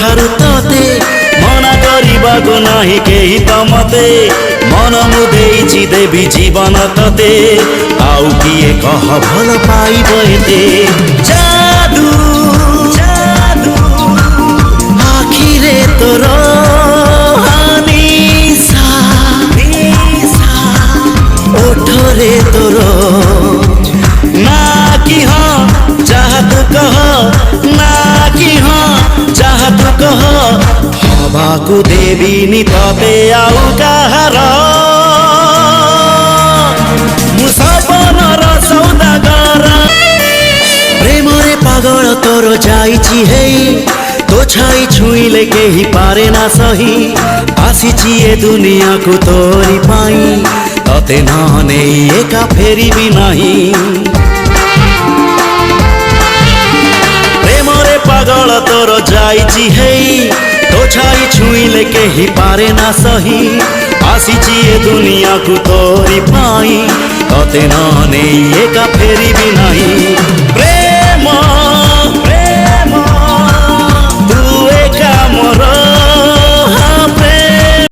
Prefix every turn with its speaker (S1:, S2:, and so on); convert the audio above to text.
S1: ठारू तते मना କରିବାକୁ ନାହିଁ केही त मते मन मु देइछि देवी जीवन तते आउ किए कह भल पाइब एते जादू जादू आखिरे तोर निशा ओठरे तोर ना कि हाँ जहाँ तू कह ना कि हाँ जहाँ तू कह हवाकू देविनी तते आउ कहार मु सपनर सौदागर प्रेमरे पागल तोर जाइछि हेई तो छाई छुईले केही पारे ना सही आसीछि ए दुनिया को तोरी पाई तते न नेई एका फेरी भी नहीं प्रेमरे पागल तोर जाइछि हेई तो छाई छुईले केही पारे ना सही आसीछि ए दुनिया को तोरी पाई तते न नेई एका फेरी भी नहीं।